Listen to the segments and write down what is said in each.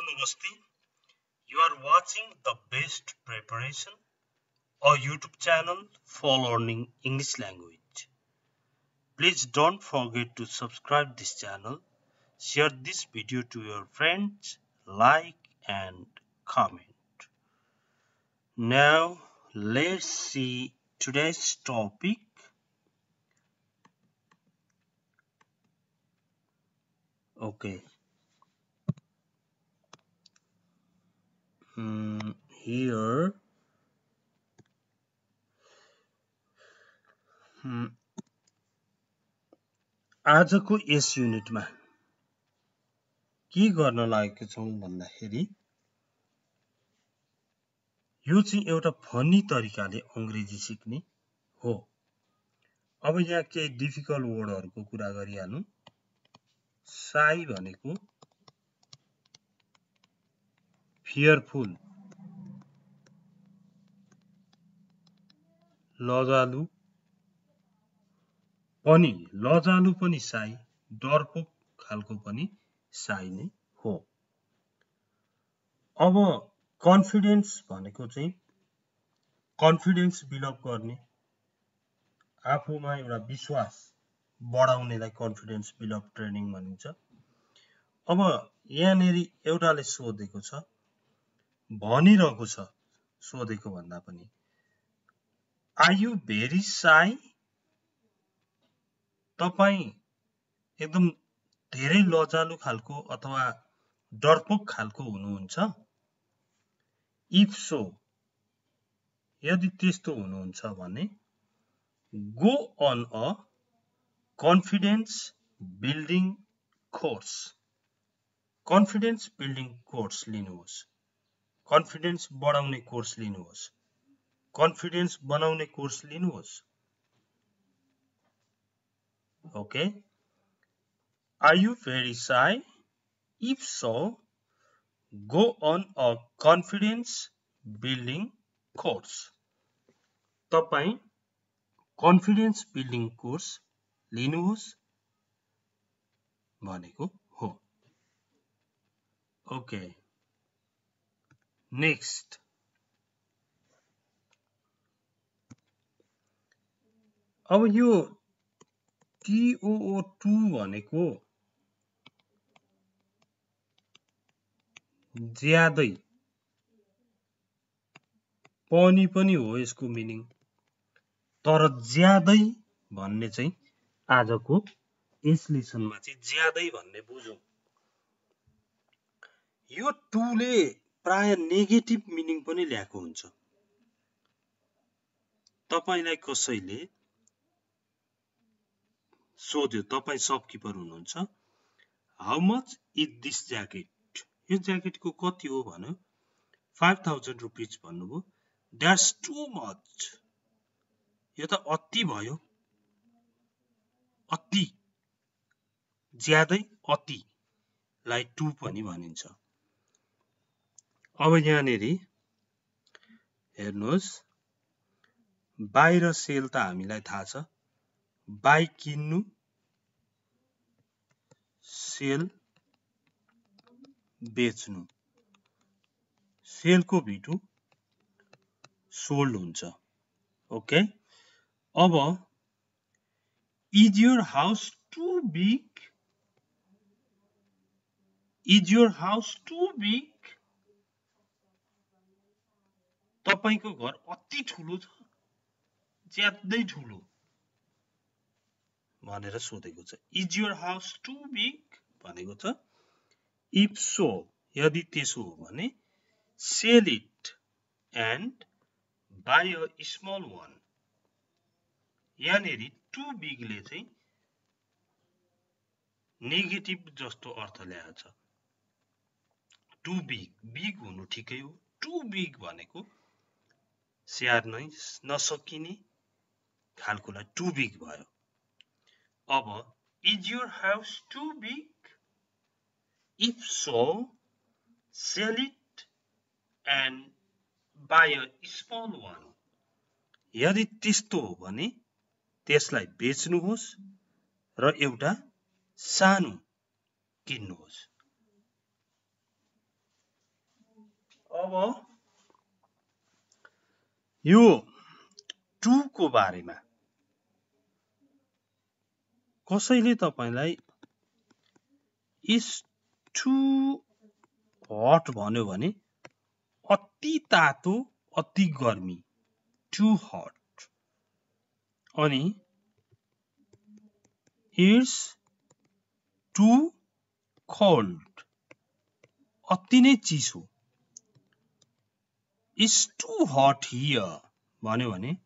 Hello, Namaste. You are watching the best preparation, a YouTube channel for learning English language. Please don't forget to subscribe this channel, share this video to your friends, like and comment. Now let's see today's topic. Okay. Here आजको यस युनिटमा के गर्न लागेको छौं भन्दाखेरि यो चाहिँ एउटा funny तरिकाले अंग्रेजी सिक्ने हो। अब यहाँ केही डिफिकल्ट वर्डहरुको कुरा गरिहालौं। साई भनेको फियरफुल, लजालु पनि साई, डरपोक खालको पनि साई नै हो। अब कन्फिडेन्स भनेको चाहिँ कन्फिडेन्स बिल्ड गर्ने, आफूमा एउटा विश्वास बढाउनेलाई कन्फिडेन्स बिल्ड ट्रेनिङ भनिन्छ। अब यहाँनेरि एउटाले सोधेको छ, भनिरहेको छ, सोधेको भन्दा पनि आर यु भेरी साई? तपाई एकदम धेरै लजालु खालको अथवा डरपोक खालको हुनुहुन्छ? इफ सो, यदि त्यस्तो हुनुहुन्छ भने go on a confidence building course. Confidence building course लिनुहोस्। कन्फिडेन्स बढाउने कोर्स लिनुहोस्। कन्फिडेन्स बनाउने कोर्स लिनुहोस्। Okay. Are you very shy? If so, go on a confidence building course. तपाई कन्फिडेन्स बिल्डिङ कोर्स लिनुहोस् भनेको हो। Okay, next. अब यो TOO2 भनेको ज्यादै पनि हो यसको मिनिङ, तर ज्यादै भन्ने चाहिँ आजको यस लेसनमा चाहिँ ज्यादै भन्ने बुझौं। यो टुले प्राय नेगेटिभ मिनिङ पनि ल्याएको हुन्छ। तपाईलाई कसैले सोध्यो, तपाई शपकिपर हुनुहुन्छ, how much is this jacket? यो ज्याकेटको कति हो भन्यो, 5000 रुपीज भन्नुभयो। द्याट्स टु मच, यो त अति भयो। अति, ज्यादै अति लाई टु पनि भनिन्छ। अब यहाँनेरि हेर्नुहोस्, बाहिर सेल त हामीलाई थाहा छ, बाई किन्नु, सेल बेच्नु, सेलको भिटु सोल्ड हुन्छ। ओके, अब is your house too big? Is your house too big? तपाईको घर अति ठुलो छ, ज्यादै ठुलो भनेर सोधेको छ। Is your house too big भनेको छ। इफ सो, यदि त्यसो हो भने sell it and buy a small one. यहाँनेरि टु बिगले चाहिँ नेगेटिभ जस्तो अर्थ ल्याएको छ। टु बिग, बिग हुनु ठिकै हो, टु बिग भनेको स्याहार्नै नसकिने खालकोलाई टु बिग भयो। अब is your house too big? If so, sell it and buy a small one. यदि त्यस्तो हो भने त्यसलाई बेच्नुहोस् र एउटा सानो किन्नुहोस्। अब यो टु को बारेमा कसैले तपाईलाई इज टु हट भन्यो भने अति तातो अति गर्मी टु हट अनि इट्स टु कोल्ड अति नै चिसो इज टु हट हियर भन्यो भने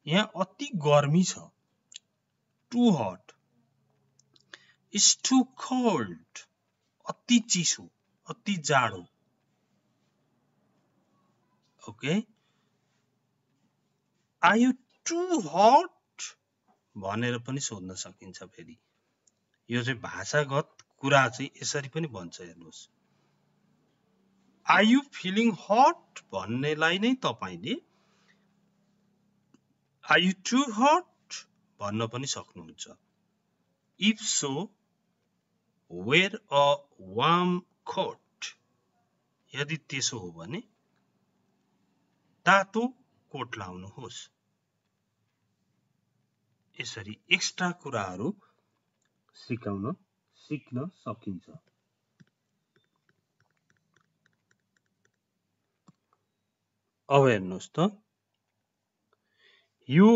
यहाँ अति गर्मी छ too hot is too cold अति चिसो अति जाडो okay are you too hot भनेर पनि सोध्न सकिन्छ फेरि यो चाहिँ भाषागत कुरा चाहिँ यसरी पनि भन्छ हेर्नुस् आर यु फिलिङ हट भन्नेलाई नै तपाईले आर यु टु हट भन्न पनि सक्नुहुन्छ if so wear a warm coat यदि त्यसो हो भने तातो कोट लाउनुहोस् यसरी एक्स्ट्रा कुराहरू सिक्न सकिन्छ अब हेर्नुस् त यो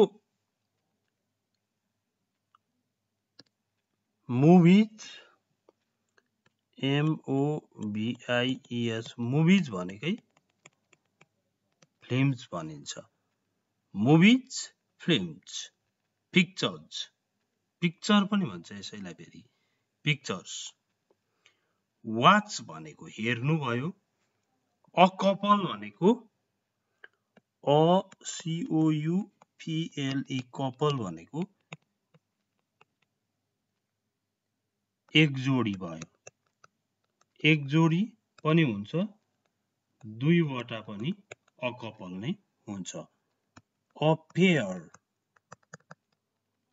मुभिज MOVIES मुभिज भनेकै फिल्म्स भनिन्छ मुभिज फिल्म्स पिक्चर्स पिक्चर पनि भन्छ यसैलाई फेरि पिक्चर्स वाच भनेको हेर्नु भयो अ कपल भनेको COUPLE कपल भनेको एक जोडी भयो एक जोडी पनि हुन्छ दुईवटा पनि अ कपल नै हुन्छ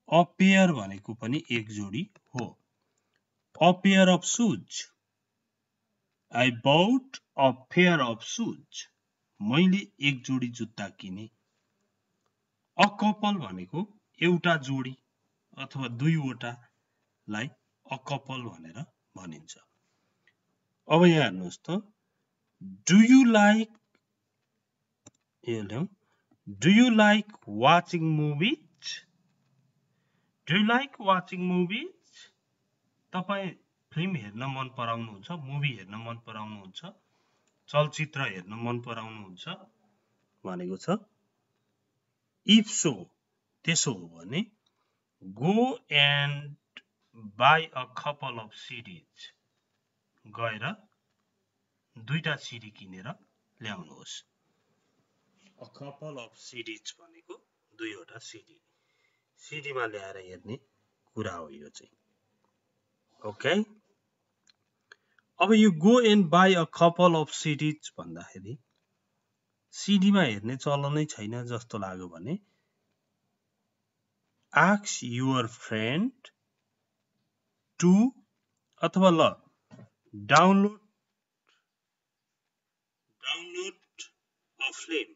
अ पेयर भनेको पनि एक जोडी हो a pair of shoes I bought a pair of shoes मैले एक जोडी जुत्ता किने अ कपल भनेको एउटा जोडी अथवा दुईवटालाई अ कपल भनेर भनिन्छ अब यहाँ हेर्नुस् त do you like watching movies do you like watching movies तपाई फिल्म हेर्न मन पराउनुहुन्छ मुभी हेर्न मन पराउनुहुन्छ चलचित्र हेर्न मन पराउनुहुन्छ भनेको छ इफ सो त्यसो हो भने go and buy a couple of CDs गएर दुईटा सिडी किनेर ल्याउनुहोस् अ कपल अफ सिडीज भनेको दुईवटा सिडीमा ल्याएर हेर्ने कुरा हो यो चाहिँ ओके अब यो go and buy a couple of CDs भन्दाखेरि सिडीमा हेर्ने चलनै छैन जस्तो लाग्यो भने आस्क युअर फ्रेन्ड टु अथवा ल डाउनलोड अ फिल्म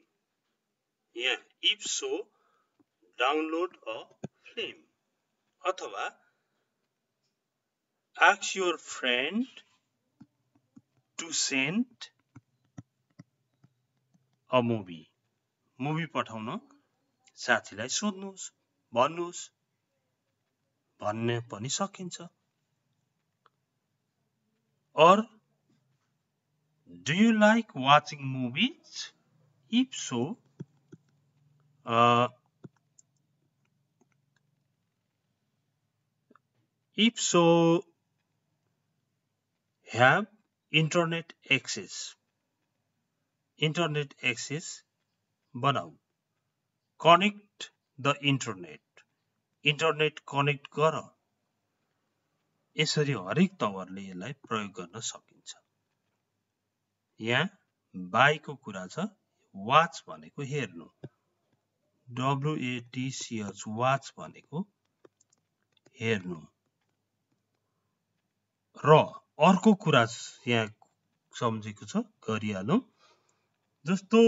यहाँ if so download a film अथवा ask your friend to send a movie पठाउन साथीलाई सोध्नुहोस् भन्नुहोस् भन्ने पनि सकिन्छ or do you like watching movies if so have internet access बनाऊ connect the internet connect गर यसरी हरेक तवरले यसलाई प्रयोग गर्न सकिन्छ यहाँ बाईको कुरा छ वाच भनेको हेर्नु WATCH वाच भनेको हेर्नु र अर्को कुरा यहाँ सम्झेको छ गरिहालौं जस्तो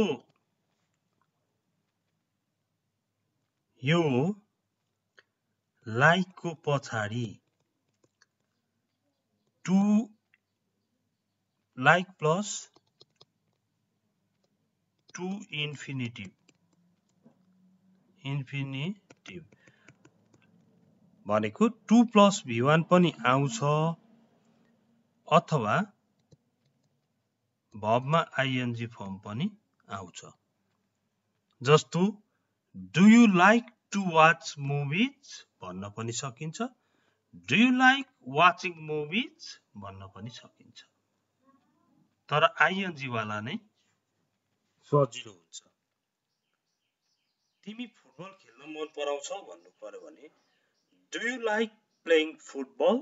यो लाइक को पछाडि टु लाइक प्लस टु इन्फिनिटिभ भनेको 2 प्लस v1 पनि आउँछ अथवा भर्बमा आइएनजी फर्म पनि आउँछ जस्तो do you like to watch movies भन्न पनि सकिन्छ do you like watching movies भन्न पनि सकिन्छ तर आइएनजी वाला नै सजिलो हुन्छ तिमी फुटबल खेल्न मन पराउँछौ भन्नु पर्यो भने do you like playing football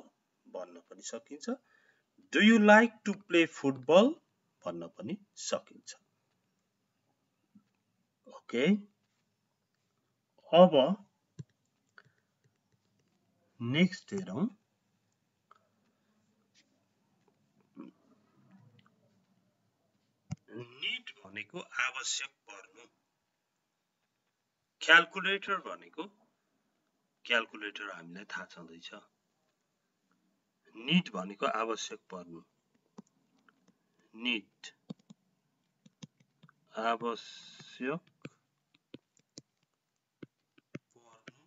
भन्न पनि सकिन्छ do you like to play football भन्न पनि सकिन्छ ओके अब नेक्स्ट हेरौं नीड भनेको आवश्यक पर्नु क्याल्कुलेटर भनेको क्याल्कुलेटर हामीलाई थाहा छँदैछ नीड भनेको आवश्यक पर्नु नीड आवश्यक पर्नु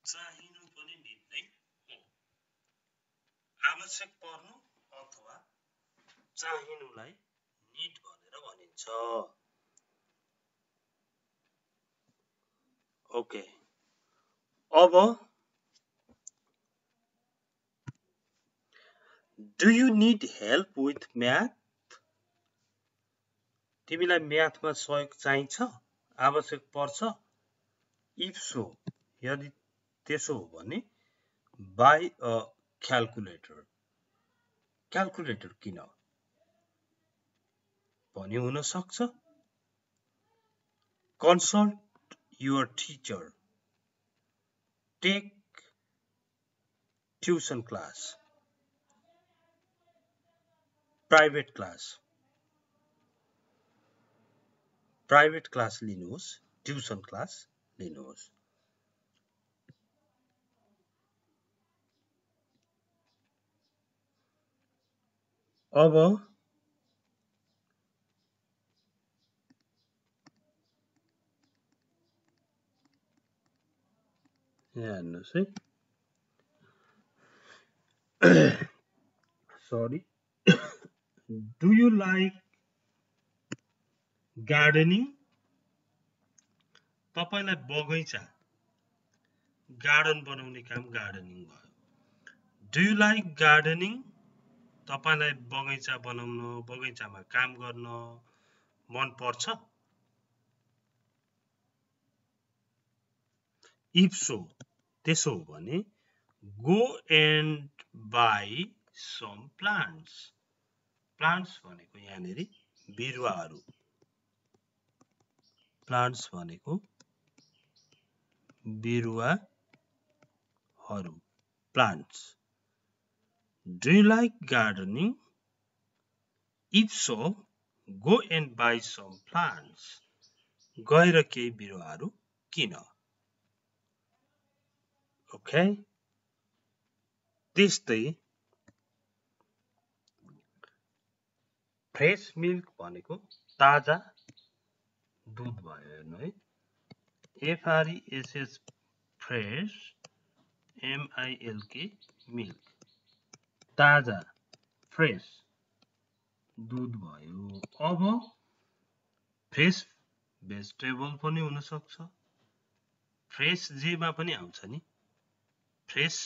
चाहिनु पनि नीड नै हो आवश्यक पर्नु अथवा चाहिनुलाई नीड भनेर भनिन्छ ओके अब do you need help with math तिमीलाई म्याथमा सहयोग चाहिन्छ आवश्यक पर्छ इफ सो यदि त्यसो हो भने बाई अ क्याल्कुलेटर किन पनि हुन सक्छ consult your teacher take tuition class private class लिनुहोस् tuition class लिनुहोस् अब यहाँ हेर्नुस् है sorry do you like gardening तपाईलाई बगैँचा गार्डन बनाउने काम गार्डनिङ भयो do you like gardening तपाईलाई बगैँचा बनाउन बगैँचामा काम गर्न मन पर्छ if so त्यसो हो भने go and buy some plants भनेको यहाँनेरि बिरुवाहरू plants भनेको बिरुवाहरू plants do you like gardening if so go and buy some plants गएर केही बिरुवाहरू किन ओके त्यस्तै फ्रेश मिल्क भनेको ताजा दूध भयो हेर्नु है FRESH फ्रेश MILK मिल्क ताजा फ्रेश दूध भयो अब फ्रेश भेजिटेबल पनि हुन सक्छ फ्रेश जेमा पनि आउँछ नि fresh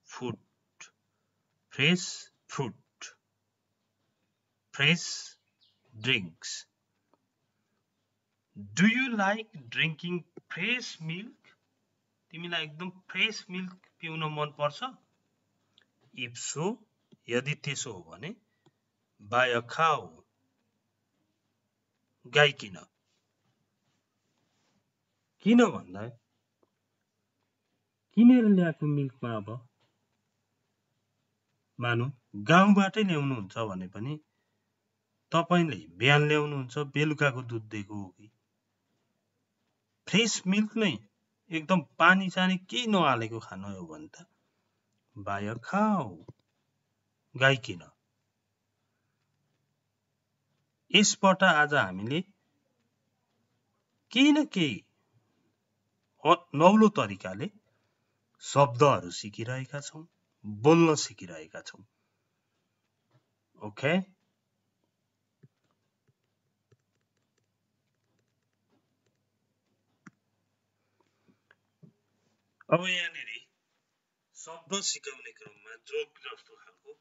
fruit fresh drinks Do you like drinking fresh milk? तिमीलाई एकदम फ्रेश मिल्क पिउन मन पर्छ If so यदि त्यसो हो भने buy a cow गाई किन भन्दा किनेर ल्याएको मिल्कमा अब मानौ गाउँबाटै ल्याउनुहुन्छ भने पनि तपाईले बिहान ल्याउनुहुन्छ बेलुकाको दुध दिएको हो कि फ्रेश मिल्क नै एकदम पानी चानी केही नहालेको खानु हो भने त बाय खाऊ गाई किन यसबाट आज हामीले केही न केही नौलो तरिकाले शब्दहरू सिकिरहेका छौं बोल्न सिकिरहेका छौं ओके अब यहाँनेरि शब्द सिकाउने क्रममा जोक जस्तो खालको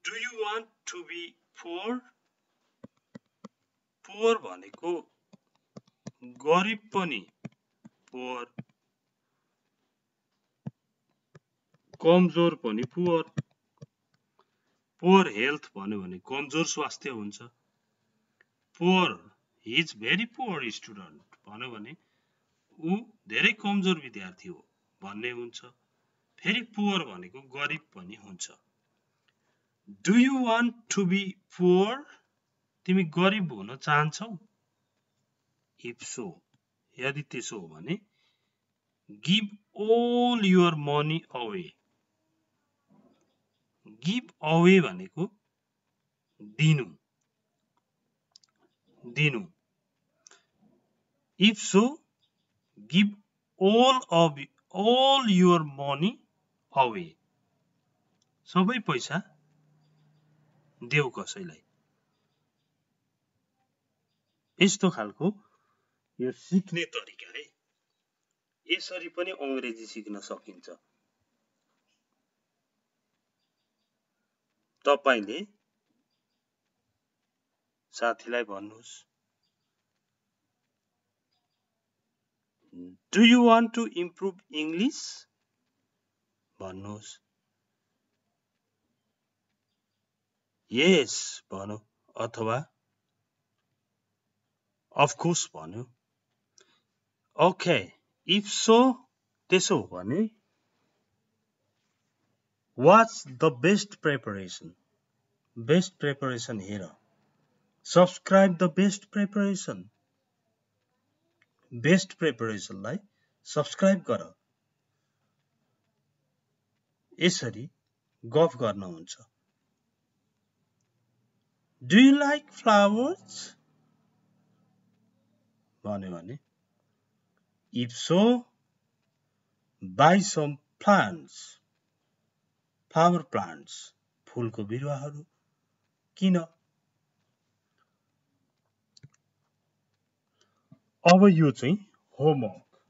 do you want to be poor poor भनेको गरिब पनि पोर कमजोर पनि पोर पोर हेल्थ भन्यो भने कमजोर स्वास्थ्य हुन्छ poor he is very poor student भन्यो भने ऊ धेरै कमजोर विद्यार्थी हो भन्ने हुन्छ फेरि पोर भनेको गरिब पनि हुन्छ do you want to be poor तिमी गरिब हुन चाहन्छौ इफ सो यदि त्यसो हो भने give all your money away give away भनेको दिनु दिनु if so give all your money away सबै पैसा देऊ कसैलाई यस्तो खालको यो सिक्ने तरिका है यसरी पनि अंग्रेजी सिक्न सकिन्छ तपाईले साथीलाई भन्नुस् Do you want to improve English? भन्नुस् Yes भन्नु अथवा Of course भन्नु Okay if so त्यसो हो भने What's the best preparation? Best preparation हेर Subscribe the best preparation Best preparation लाई सब्स्क्राइब गर यसरी गफ गर्न हुन्छ Do you like flowers? भन्यो भने If so buy some plants flower plants फूलको बिरुवाहरू किन अब यो चाहिँ होमवर्कमा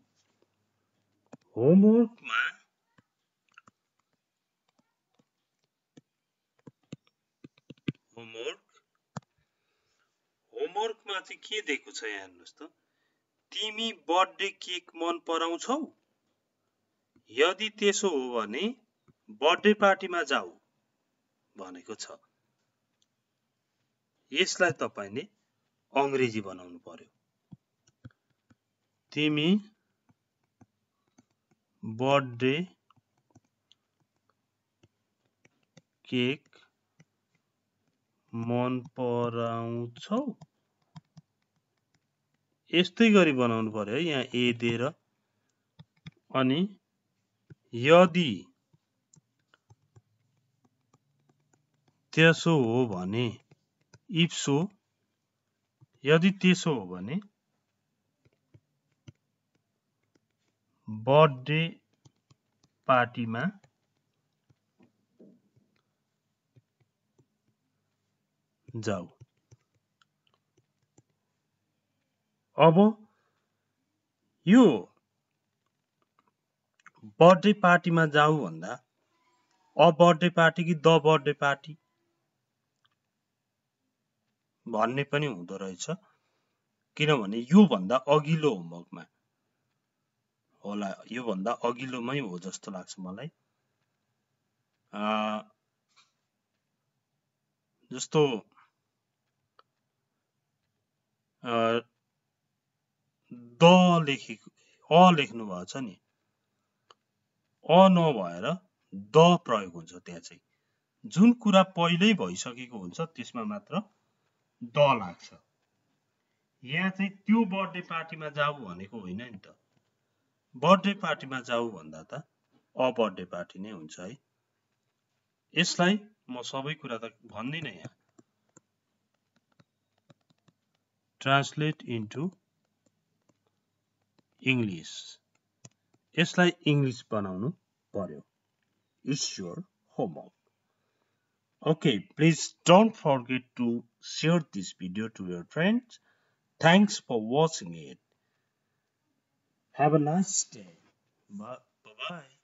होमवर्कमा चाहिँ के दिएको छ यहाँ हेर्नुस् त तिमी बर्थडे केक मन पराउँछौ यदि त्यसो हो भने बर्थडे पार्टीमा जाऊ भनेको छ यसलाई तपाईले अंग्रेजी बनाउनु पर्यो तिमी बर्थडे केक मन पराउँछौ यस्तै गरी बनाउनु पर्यो यहाँ ए दिएर अनि यदि त्यसो हो भने इफ सो यदि त्यसो हो भने बर्थडे पार्टीमा जाऊ अब यो बर्थडे पार्टीमा जाऊ भन्दा अ बर्थडे पार्टी कि द बर्थडे पार्टी भन्ने पनि हुँदो रहेछ किनभने यो भन्दा अघिल्लो होमवर्कमा होला यो भन्दा अघिल्लोमै हो जस्तो लाग्छ मलाई जस्तो द लेखेको अ लेख्नु भएको छ नि अ नभएर द प्रयोग हुन्छ त्यहाँ चाहिँ जुन कुरा पहिल्यै भइसकेको हुन्छ त्यसमा मात्र द लाग्छ। यहाँ चाहिँ त्यो बर्थडे पार्टीमा जाऊ भनेको होइन नि त। बर्थडे पार्टीमा जाऊ भन्दा त अ बर्थडे पार्टी नै हुन्छ है। यसलाई म सबै कुरा त भन्दिनँ यहाँ। Translate into English. यसलाई इङ्ग्लिस बनाउनु पर्यो। It's your homework. Okay, please don't forget to share this video to your friends. Thanks for watching it. Have a nice day. Bye-bye.